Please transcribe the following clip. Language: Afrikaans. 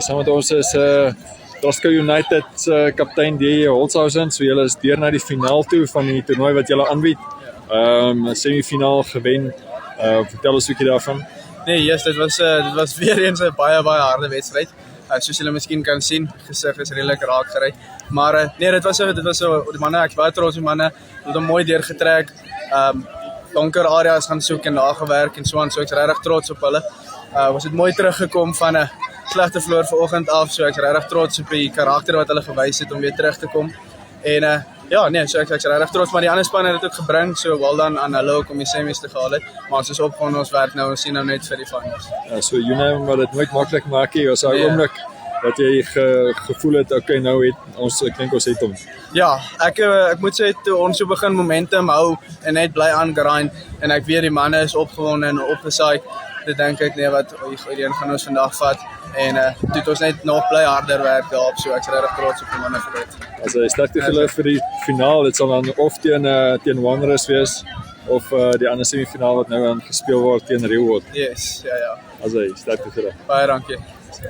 Saam met ons is Glasgow United kaptein D.J. Holzhausen. So julle is deur na die finaal toe van die toernooi wat julle aanbied. Semifinaal gewen. Vertel ons 'n bietjie daarvan. Nee, yes, dit was weer eens 'n baie harde wedstryd. Soos julle miskien kan sien, gesig is redelik raak gery. Maar nee, dit was so die manne, ek's baie trots op die manne. Hulle het hom mooi deurgetrek. Donker areas gaan soek en nagewerk en so aan, so ek's regtig trots op hulle. Was dit mooi teruggekom van 'n slegte verloor vanoggend af, so ek's regtig trots op die karakter wat hulle gewys het om weer terug te kom. En ja, nee, so ek's regtig trots, maar die ander spanne het dit ook gebring, so wel dan aan hulle ook om die semis te gehaal het. Maar ons is opgegaan, ons werk nou, ons sien nou net vir die finals. So Unam wat dit nooit maklik maak nie, was daai oomblik dat jy gevoel het, okay, nou het ons, ek dink ons het hom. Ja, ek moet sê toe ons so begin momentum hou en net bly aangrind en ek weet die manne is opgewonde en opgesaai. Dit dink ek nee wat hierdie gaan ons vandag vat en toe het ons net nog bly harder werk daarop, so ek's regtig trots op die manne vir dit. As jy sterkte geloof vir die finaal, dit sal dan of teen Wanderers wees of die ander semifinaal wat nou aan gespeel word teen Reelwood. Yes, ja. As jy sterkte geloof. Baie dankie.